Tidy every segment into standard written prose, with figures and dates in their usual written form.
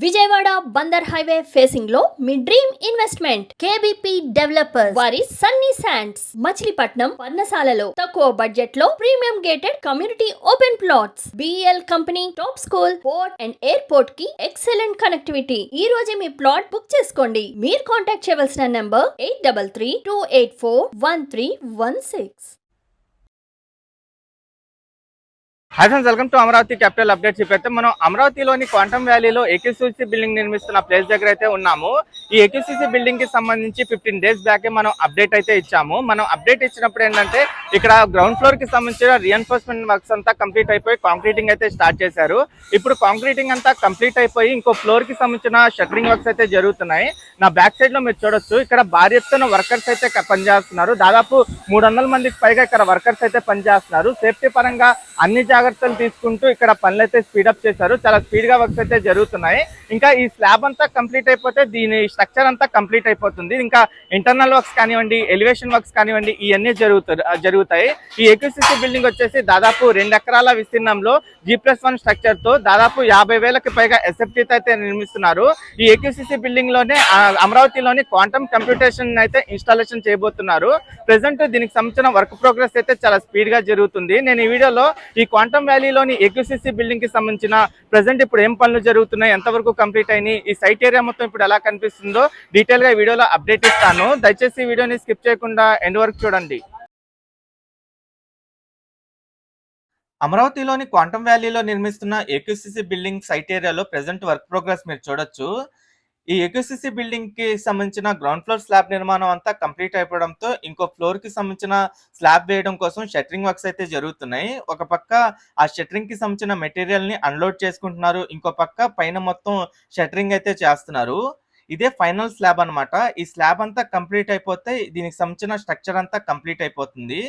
Vijayawada Bandar highway facing లో మీ dream investment కేబిపి developer వారి Sunny sands Machilipatnam పర్ణశాలలో తక్కువ బడ్జెట్ లో premium gated community open plots BL company top school port and airport కి excellent connectivity. ఈ రోజే మీ ప్లాట్ బుక్ చేసుకోండి. మీరు కాంటాక్ట్ చేయవలసిన number 8332841316. Hi friends, welcome to Amaravati capital updates. ఇప్పుడైతే మనం అమరావతిలోని క్వాంటమ్ వ్యాలీలో ఏక్యూసీసీ బిల్డింగ్ నిర్మిస్తున్న ప్లేస్ దగ్గర అయితే ఉన్నాము. ఈ ఏక్యూసీసీ బిల్డింగ్ కి సంబంధించి 15 డేస్ బ్యాకే మనం అప్డేట్ అయితే ఇచ్చాము. మనం అప్డేట్ ఇచ్చినప్పుడు ఏంటంటే ఇక్కడ గ్రౌండ్ ఫ్లోర్ కి సంబంధించిన రీఎన్ఫోర్స్మెంట్ వర్క్స్ అంతా కంప్లీట్ అయిపోయి కాంక్రీటింగ్ అయితే స్టార్ట్ చేశారు. ఇప్పుడు కాంక్రీటింగ్ అంతా కంప్లీట్ అయిపోయి ఇంకో ఫ్లోర్ కి సంబంధించిన షట్టరింగ్ వర్క్స్ అయితే జరుగుతున్నాయి. నా బ్యాక్ సైడ్ లో మీరు చూడొచ్చు, ఇక్కడ భారీ ఎత్తున వర్కర్స్ అయితే పనిచేస్తున్నారు. దాదాపు 300 మందికి పైగా ఇక్కడ వర్కర్స్ అయితే పనిచేస్తున్నారు. సేఫ్టీ పరంగా అన్ని జాగ్రత్తలు తీసుకుంటూ ఇక్కడ పనులు అయితే స్పీడప్ చేశారు. చాలా స్పీడ్ గా వర్క్స్ అయితే జరుగుతున్నాయి. ఇంకా ఈ స్లాబ్ అంతా కంప్లీట్ అయిపోతే దీని స్ట్రక్చర్ అంతా కంప్లీట్ అయిపోతుంది. ఇంకా ఇంటర్నల్ వర్క్స్ కానివ్వండి, ఎలివేషన్ వర్క్స్ కానివ్వండి, ఇవన్నీ జరుగుతాయి. ఈ ఏక్యూసీసీ బిల్డింగ్ వచ్చేసి దాదాపు 2 ఎకరాల విస్తీర్ణంలో G+1 స్ట్రక్చర్ తో దాదాపు 50,000కి పైగా ఎస్ఎఫ్టీతో అయితే నిర్మిస్తున్నారు. ఈ ఏక్యూసీసీ బిల్డింగ్ లోనే అమరావతిలోని క్వాంటమ్ కంప్యూటేషన్ అయితే ఇన్స్టాలేషన్ చేయబోతున్నారు. ప్రెసెంట్ దీనికి సంబంధించిన వర్క్ ప్రోగ్రెస్ అయితే చాలా స్పీడ్ గా జరుగుతుంది. నేను ఈ వీడియోలో ఈ క్వాంటమ్ వ్యాలీలోని ఏక్యూసీసీ బిల్డింగ్ కి సంబంధించిన ప్రెసెంట్ ఇప్పుడు ఏం పనులు జరుగుతున్నాయి, ఎంతవరకు కంప్లీట్ అయినాయి, ఈ సైట్ ఏరియా మొత్తం ఇప్పుడు ఎలా కనిపిస్తుందో డీటెయిల్ గా ఈ వీడియోలో అప్డేట్ ఇస్తాను. దయచేసి ఈ వీడియోని స్కిప్ చేయకుండా ఎండ్ వరకు చూడండి. అమరావతిలోని క్వాంటమ్ వ్యాలీలో నిర్మిస్తున్న ఏక్యూసీసీ బిల్డింగ్ సైట్ ఏరియాలో ప్రెసెంట్ వర్క్ ప్రోగ్రెస్ మీరు చూడొచ్చు. ఈ ఏక్యూసీసీ బిల్డింగ్ కి సంబంధించిన గ్రౌండ్ ఫ్లోర్ స్లాబ్ నిర్మాణం అంతా కంప్లీట్ అయిపోవడంతో ఇంకో ఫ్లోర్ కి సంబంధించిన స్లాబ్ వేయడం కోసం షట్టరింగ్ వర్క్స్ అయితే జరుగుతున్నాయి. ఒక పక్క ఆ షట్టరింగ్ కి సంబంధించిన మెటీరియల్ ని అన్లోడ్ చేసుకుంటున్నారు, ఇంకో పక్క పైన మొత్తం షట్టరింగ్ అయితే చేస్తున్నారు. ఇదే ఫైనల్ స్లాబ్ అన్నమాట. ఈ స్లాబ్ అంతా కంప్లీట్ అయిపోతే దీనికి సంబంధించిన స్ట్రక్చర్ అంతా కంప్లీట్ అయిపోతుంది.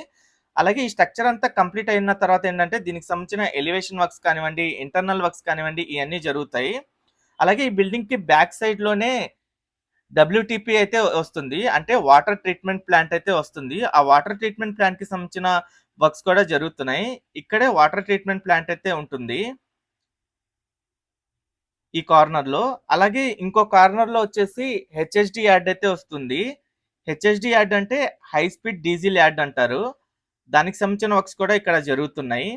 అలాగే ఈ స్ట్రక్చర్ అంతా కంప్లీట్ అయిన తర్వాత ఏంటంటే దీనికి సంబంధించిన ఎలివేషన్ వర్క్స్ కానివ్వండి, ఇంటర్నల్ వర్క్స్ కానివ్వండి, ఇవన్నీ జరుగుతాయి. అలాగే ఈ బిల్డింగ్ కి బ్యాక్ సైడ్ లోనే WTP అయితే వస్తుంది, అంటే వాటర్ ట్రీట్మెంట్ ప్లాంట్ అయితే వస్తుంది. ఆ వాటర్ ట్రీట్మెంట్ ప్లాంట్ కి సంబంధించిన వర్క్స్ కూడా జరుగుతున్నాయి. ఇక్కడే వాటర్ ట్రీట్మెంట్ ప్లాంట్ అయితే ఉంటుంది ఈ కార్నర్ లో. అలాగే ఇంకో కార్నర్ లో వచ్చేసి HHD యార్డ్ అయితే వస్తుంది. HHD యార్డ్ అంటే హై స్పీడ్ డీజిల్ యార్డ్ అంటారు. దానికి సంబంధించిన వర్క్స్ కూడా ఇక్కడ జరుగుతున్నాయి.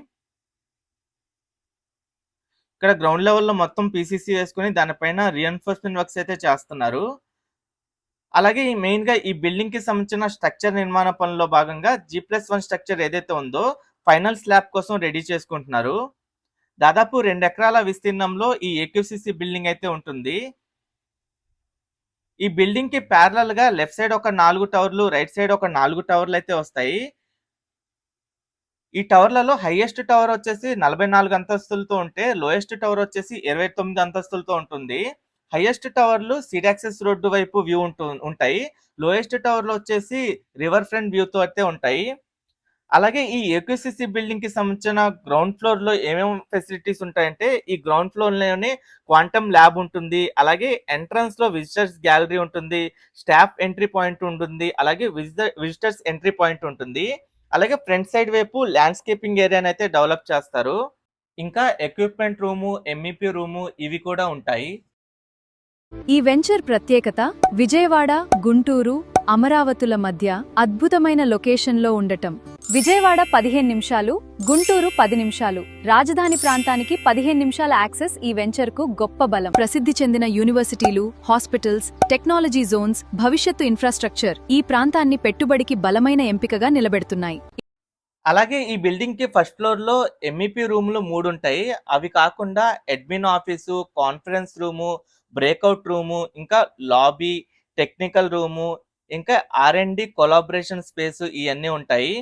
ఇక్కడ గ్రౌండ్ లెవెల్లో మొత్తం పీసీసీ వేసుకుని దానిపైన రీఎన్ఫోర్స్మెంట్ వర్క్స్ అయితే చేస్తున్నారు. అలాగే మెయిన్ గా ఈ బిల్డింగ్ కి సంబంధించిన స్ట్రక్చర్ నిర్మాణ పనుల్లో భాగంగా G+1 స్ట్రక్చర్ ఏదైతే ఉందో ఫైనల్ స్లాబ్ కోసం రెడీ చేసుకుంటున్నారు. దాదాపు 2 ఎకరాల విస్తీర్ణంలో ఈ ఏక్యూసీసీ బిల్డింగ్ అయితే ఉంటుంది. ఈ బిల్డింగ్ కి ప్యారలల్ గా లెఫ్ట్ సైడ్ ఒక 4 టవర్లు, రైట్ సైడ్ ఒక 4 టవర్లు అయితే వస్తాయి. ఈ టవర్లలో హైయెస్ట్ టవర్ వచ్చేసి 44 అంతస్తులతో ఉంటే లోయెస్ట్ టవర్ వచ్చేసి 29 అంతస్తులతో ఉంటుంది. హైయెస్ట్ టవర్లు సీడ్ యాక్సెస్ రోడ్డు వైపు వ్యూ ఉంటాయి. లోయెస్ట్ టవర్లు వచ్చేసి రివర్ ఫ్రంట్ వ్యూతో అయితే ఉంటాయి. అలాగే ఈ ఏక్యూసీసీ బిల్డింగ్ కి సంబంధించిన గ్రౌండ్ ఫ్లోర్ లో ఏమేమి ఫెసిలిటీస్ ఉంటాయంటే ఈ గ్రౌండ్ ఫ్లోర్ లోనే క్వాంటమ్ ల్యాబ్ ఉంటుంది. అలాగే ఎంట్రన్స్ లో విజిటర్స్ గ్యాలరీ ఉంటుంది, స్టాఫ్ ఎంట్రీ పాయింట్ ఉంటుంది, అలాగే విజిటర్స్ ఎంట్రీ పాయింట్ ఉంటుంది. అలాగే ఫ్రంట్ సైడ్ వైపు ల్యాండ్స్కేపింగ్ ఏరియాని అయితే డెవలప్ చేస్తారు. ఇంకా ఎక్విప్మెంట్ రూము, MEP రూము ఇవి కూడా ఉంటాయి. ఈ వెంచర్ ప్రత్యేకత విజయవాడ, గుంటూరు, అమరావతుల మధ్య అద్భుతమైన లొకేషన్లో ఉండటం. విజయవాడ 15 నిమిషాలు, గుంటూరు 10 నిమిషాలు, రాజధాని ప్రాంతానికి 15 నిమిషాల యాక్సెస్ ఈ వెంచర్కు గొప్ప బలం. ప్రసిద్ధి చెందిన యూనివర్సిటీలు, హాస్పిటల్స్, టెక్నాలజీ జోన్స్, భవిష్యత్తు ఇన్ఫ్రాస్ట్రక్చర్ ఈ ప్రాంతాన్ని పెట్టుబడికి బలమైన ఎంపికగా నిలబెడుతున్నాయి. అలాగే ఈ బిల్డింగ్ కి ఫస్ట్ ఫ్లోర్ లో MEP రూములు 3 ఉంటాయి. అవి కాకుండా admin office, conference room, breakout room, ఇంకా లాబీ, టెక్నికల్ రూము, ఇంకా R&D కొలాబరేషన్ స్పేస్ ఇవన్నీ ఉంటాయి.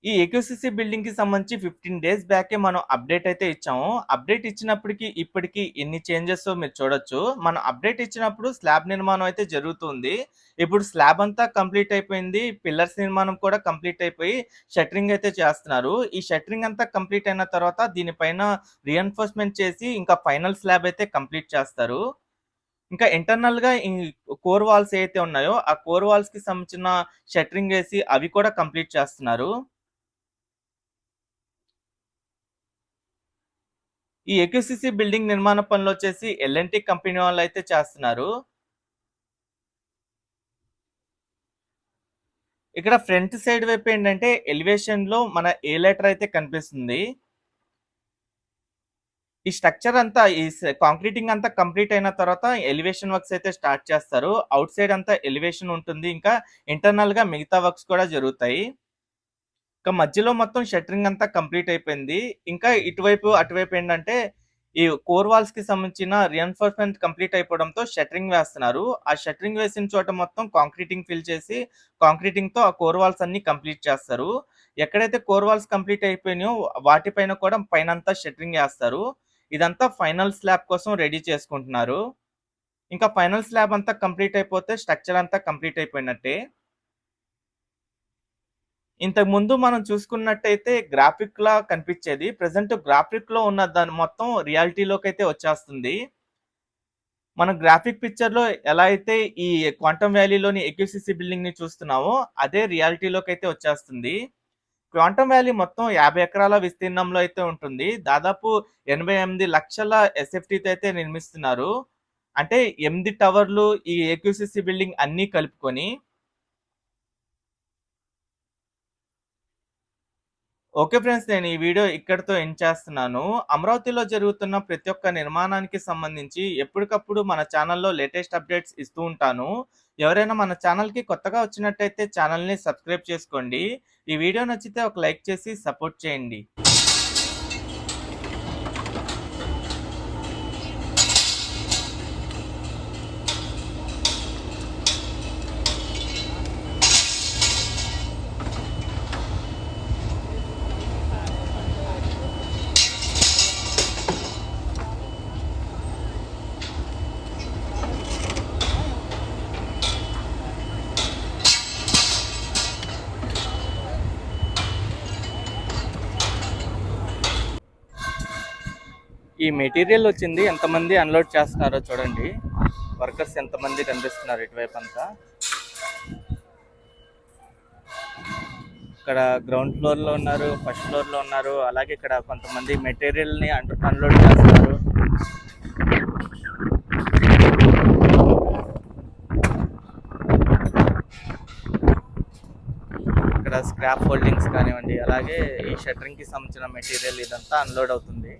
ఈ ఏక్యూసీసీ బిల్డింగ్ కి సంబంధించి 15 డేస్ బ్యాకే మనం అప్డేట్ అయితే ఇచ్చాము. అప్డేట్ ఇచ్చినప్పటికీ ఇప్పటికి ఎన్ని చేంజెస్ మీరు చూడొచ్చు. మనం అప్డేట్ ఇచ్చినప్పుడు స్లాబ్ నిర్మాణం అయితే జరుగుతుంది. ఇప్పుడు స్లాబ్ అంతా కంప్లీట్ అయిపోయింది, పిల్లర్స్ నిర్మాణం కూడా కంప్లీట్ అయిపోయి షట్టరింగ్ అయితే చేస్తున్నారు. ఈ షట్టరింగ్ అంతా కంప్లీట్ అయిన తర్వాత దీనిపైన రీఎన్ఫోర్స్మెంట్ చేసి ఇంకా ఫైనల్ స్లాబ్ అయితే కంప్లీట్ చేస్తారు. ఇంకా ఇంటర్నల్ గా ఈ కోర్ వాల్స్ ఏవైతే ఉన్నాయో ఆ కోర్ వాల్స్ కి సంబంధించిన షట్టరింగ్ వేసి అవి కూడా కంప్లీట్ చేస్తున్నారు. ఈ ఏక్యూసీసీ బిల్డింగ్ నిర్మాణ పనులు వచ్చేసి ఎల్ఎన్టీ కంపెనీ వాళ్ళు అయితే చేస్తున్నారు. ఇక్కడ ఫ్రంట్ సైడ్ వైపు ఏంటంటే ఎలివేషన్ లో మన ఏ లెటర్ అయితే కనిపిస్తుంది. ఈ స్ట్రక్చర్ అంతా ఈ కాంక్రీటింగ్ అంతా కంప్లీట్ అయిన తర్వాత ఎలివేషన్ వర్క్స్ అయితే స్టార్ట్ చేస్తారు. అవుట్ సైడ్ అంతా ఎలివేషన్ ఉంటుంది. ఇంకా ఇంటర్నల్ గా మిగతా వర్క్స్ కూడా జరుగుతాయి. ఇంకా మధ్యలో మొత్తం షట్టరింగ్ అంతా కంప్లీట్ అయిపోయింది. ఇంకా ఇటువైపు అటువైపు ఏంటంటే ఈ కోర్ వాల్స్ కి సంబంధించిన రిఎన్ఫోర్స్మెంట్ కంప్లీట్ అయిపోవడంతో షట్టరింగ్ వేస్తున్నారు. ఆ షట్టరింగ్ వేసిన చోట మొత్తం కాంక్రీటింగ్ ఫిల్ చేసి కాంక్రీటింగ్ తో ఆ కోర్ వాల్స్ అన్ని కంప్లీట్ చేస్తారు. ఎక్కడైతే కోర్ వాల్స్ కంప్లీట్ అయిపోయినాయో వాటిపైన కూడా పైనంతా షట్టరింగ్ వేస్తారు. ఇదంతా ఫైనల్ స్లాబ్ కోసం రెడీ చేసుకుంటున్నారు. ఇంకా ఫైనల్ స్లాబ్ అంతా కంప్లీట్ అయిపోతే స్ట్రక్చర్ అంతా కంప్లీట్ అయిపోయినట్టే. ఇంతకు ముందు మనం చూసుకున్నట్టయితే గ్రాఫిక్ లా కనిపించేది. ప్రెజెంట్ గ్రాఫిక్ లో ఉన్న దాని మొత్తం రియాలిటీలోకి అయితే వచ్చేస్తుంది. మనం గ్రాఫిక్ పిక్చర్ లో ఎలా అయితే ఈ క్వాంటమ్ వ్యాలీలోని ఏక్యూసీసీ బిల్డింగ్ ని చూస్తున్నామో అదే రియాలిటీలోకి అయితే వచ్చేస్తుంది. క్వాంటమ్ వ్యాలీ మొత్తం 50 ఎకరాల విస్తీర్ణంలో అయితే ఉంటుంది. దాదాపు 88 లక్షల ఎస్ఎఫ్టీతో అయితే నిర్మిస్తున్నారు. అంటే 8 టవర్లు ఈ ఏక్యూసీసీ బిల్డింగ్ అన్ని కలుపుకొని. ఓకే ఫ్రెండ్స్, నేను ఈ వీడియో ఇక్కడితో ఎండ్ చేస్తున్నాను. అమరావతిలో జరుగుతున్న ప్రతి ఒక్క నిర్మాణానికి సంబంధించి ఎప్పటికప్పుడు మన ఛానల్లో లేటెస్ట్ అప్డేట్స్ ఇస్తూ ఉంటాను. ఎవరైనా మన ఛానల్కి కొత్తగా వచ్చినట్టయితే ఛానల్ని సబ్స్క్రైబ్ చేసుకోండి. ఈ వీడియో నచ్చితే ఒక లైక్ చేసి సపోర్ట్ చేయండి. ఈ మెటీరియల్ వచ్చింది ఎంతమంది అన్లోడ్ చేస్తున్నారో చూడండి. వర్కర్స్ ఎంతమంది కనిపిస్తున్నారు ఇటువైపు అంతా. ఇక్కడ గ్రౌండ్ ఫ్లోర్ లో ఉన్నారు, ఫస్ట్ ఫ్లోర్ లో ఉన్నారు. అలాగే ఇక్కడ కొంతమంది మెటీరియల్ ని అన్లోడ్ చేస్తున్నారు. ఇక్కడ స్క్రాప్ హోల్డింగ్స్ కానివ్వండి, అలాగే ఈ షట్టరింగ్ కి సంబంధించిన మెటీరియల్ ఇదంతా అన్లోడ్ అవుతుంది.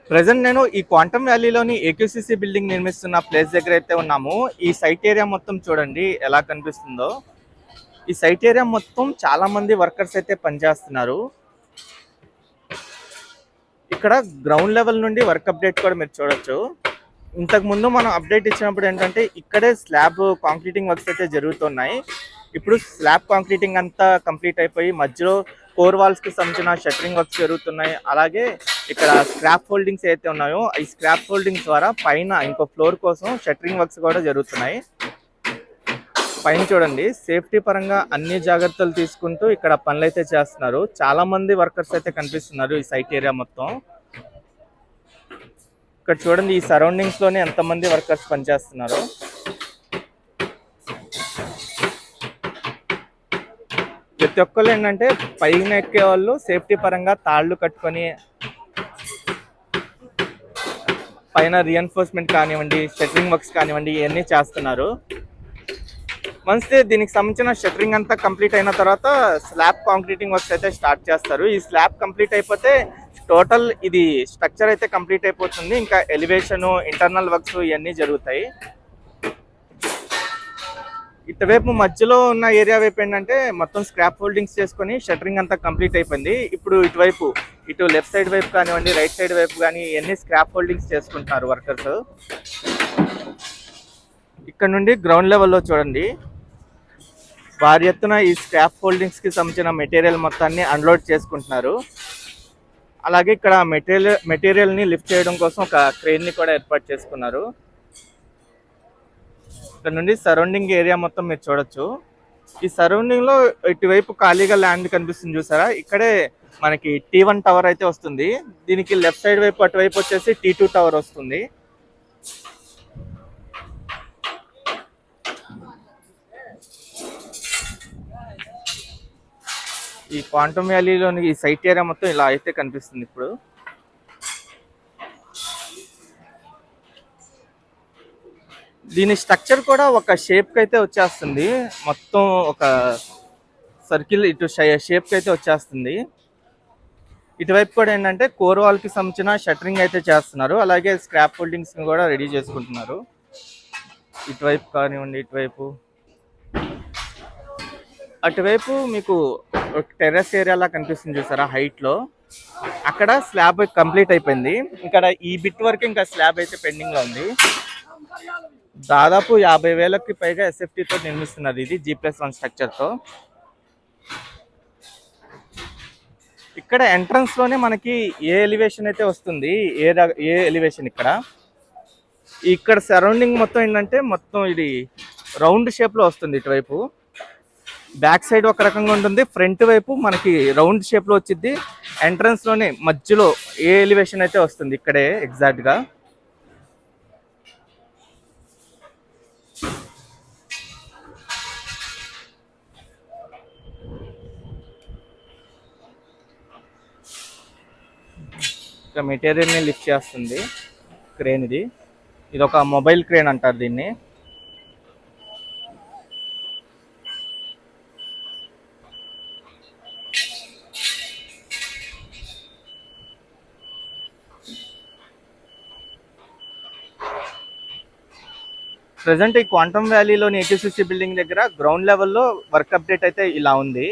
ప్రెసెంట్ నేను ఈ క్వాంటమ్ వ్యాలీలోని ఏక్యూసీసీ బిల్డింగ్ నిర్మిస్తున్న ప్లేస్ దగ్గర అయితే ఉన్నాము. ఈ సైట్ ఏరియా మొత్తం చూడండి ఎలా కనిపిస్తుందో. ఈ సైట్ ఏరియా మొత్తం చాలా మంది వర్కర్స్ అయితే పనిచేస్తున్నారు. ఇక్కడ గ్రౌండ్ లెవెల్ నుండి వర్క్ అప్డేట్ కూడా మీరు చూడొచ్చు. ఇంతకు ముందు మనం అప్డేట్ ఇచ్చినప్పుడు ఏంటంటే ఇక్కడే స్లాబ్ కాంక్రీటింగ్ వర్క్స్ అయితే జరుగుతున్నాయి. ఇప్పుడు స్లాబ్ కాంక్రీటింగ్ అంతా కంప్లీట్ అయిపోయి మధ్యలో కోర్ వాల్స్ కి సంబంధించిన షట్టరింగ్ వర్క్స్ జరుగుతున్నాయి. అలాగే ఇక్కడ స్క్రాప్ ఫోల్డింగ్స్ అయితే ఉన్నాయో ఈ స్క్రాప్ ఫోల్డింగ్స్ ద్వారా పైన ఇంకో ఫ్లోర్ కోసం షట్టరింగ్ వర్క్స్ కూడా జరుగుతున్నాయి. పైన చూడండి, సేఫ్టీ పరంగా అన్ని జాగ్రత్తలు తీసుకుంటూ ఇక్కడ పనులు అయితే చేస్తున్నారు. చాలా మంది వర్కర్స్ అయితే కనిపిస్తున్నారు ఈ సైట్ ఏరియా మొత్తం. ఇక్కడ చూడండి, ఈ సరౌండింగ్స్ లోనే ఎంతమంది వర్కర్స్ పనిచేస్తున్నారు. ప్రతి ఒక్కళ్ళు ఏంటంటే పైన ఎక్కే వాళ్ళు సేఫ్టీ పరంగా తాళ్ళు కట్టుకొని పైన రియన్ఫోర్స్మెంట్ కానివ్వండి, షట్టరింగ్ వర్క్స్ కానివ్వండి, ఇవన్నీ చేస్తున్నారు. వన్స్ దీనికి సంబంధించిన షట్టరింగ్ అంతా కంప్లీట్ అయిన తర్వాత స్లాబ్ కాంక్రీటింగ్ వర్క్స్ అయితే స్టార్ట్ చేస్తారు. ఈ స్లాబ్ కంప్లీట్ అయిపోతే టోటల్ ఇది స్ట్రక్చర్ అయితే కంప్లీట్ అయిపోతుంది. ఇంకా ఎలివేషన్, ఇంటర్నల్ వర్క్స్ ఇవన్నీ జరుగుతాయి. ఇటువైపు మధ్యలో ఉన్న ఏరియా వైపు ఏంటంటే మొత్తం స్క్రాప్ ఫోల్డింగ్స్ చేసుకొని షట్టరింగ్ అంతా కంప్లీట్ అయిపోయింది. ఇప్పుడు ఇటువైపు ఇటు లెఫ్ట్ సైడ్ వైపు కానివ్వండి, రైట్ సైడ్ వైపు కానీ ఇవన్నీ స్క్రాప్ ఫోల్డింగ్స్ చేసుకుంటున్నారు వర్కర్స్. ఇక్కడ నుండి గ్రౌండ్ లెవెల్లో చూడండి, భారీ ఎత్తున ఈ స్క్రాప్ ఫోల్డింగ్స్ కి సంబంధించిన మెటీరియల్ మొత్తాన్ని అన్లోడ్ చేసుకుంటున్నారు. అలాగే ఇక్కడ మెటీరియల్ ని లిఫ్ట్ చేయడం కోసం ఒక క్రేన్ ని కూడా ఏర్పాటు చేసుకున్నారు. ఇక్కడ నుండి సరౌండింగ్ ఏరియా మొత్తం మీరు చూడొచ్చు. ఈ సరౌండింగ్ లో ఇటువైపు ఖాళీగా ల్యాండ్ కనిపిస్తుంది చూసారా, ఇక్కడే మనకి T1 టవర్ అయితే వస్తుంది. దీనికి లెఫ్ట్ సైడ్ వైపు అటువైపు వచ్చేసి T2 టవర్ వస్తుంది. ఈ క్వాంటమ్ వ్యాలీలోని ఈ సైట్ ఏరియా మొత్తం ఇలా అయితే కనిపిస్తుంది. ఇప్పుడు దీని స్ట్రక్చర్ కూడా ఒక షేప్ కి అయితే వచ్చేస్తుంది. మొత్తం ఒక సర్కిల్ ఇటు షేప్ కి అయితే వచ్చేస్తుంది. ఇటువైపు కూడా ఏంటంటే కోర్ వాల్ కి సంబంధించిన షట్టరింగ్ అయితే చేస్తున్నారు. అలాగే స్క్రాప్ ఫోల్డింగ్స్ కూడా రెడీ చేసుకుంటున్నారు. ఇటువైపు కానివ్వండి, ఇటువైపు అటువైపు మీకు టెర్రస్ ఏరియాలా కనిపిస్తుంది చూసారా హైట్ లో, అక్కడ స్లాబ్ కంప్లీట్ అయిపోయింది. ఇక్కడ ఈ బిట్ వరకు ఇంకా స్లాబ్ అయితే పెండింగ్ లో ఉంది. దాదాపు 50,000కి పైగా SFT తో నిర్మిస్తున్నారు ఇది G+1 స్ట్రక్చర్ తో. ఇక్కడ ఎంట్రన్స్ లోనే మనకి ఏ ఎలివేషన్ అయితే వస్తుంది, ఏ ఎలివేషన్ ఇక్కడ సరౌండింగ్ మొత్తం ఏంటంటే మొత్తం ఇది రౌండ్ షేప్ లో వస్తుంది. ఇటువైపు బ్యాక్ సైడ్ ఒక రకంగా ఉంటుంది, ఫ్రంట్ వైపు మనకి రౌండ్ షేప్ లో వచ్చింది. ఎంట్రన్స్ లోనే మధ్యలో ఏ ఎలివేషన్ అయితే వస్తుంది ఇక్కడే ఎగ్జాక్ట్ గా. ఇక్కడ మెటీరియల్ ని లిఫ్ట్ చేస్తుంది క్రేన్. ఇది ఒక మొబైల్ క్రేన్ అంటారు దీన్ని. ప్రజెంట్ ఈ క్వాంటమ్ వ్యాలీలోని AQCC బిల్డింగ్ దగ్గర గ్రౌండ్ లెవెల్లో వర్క్ అప్డేట్ అయితే ఇలా ఉంది.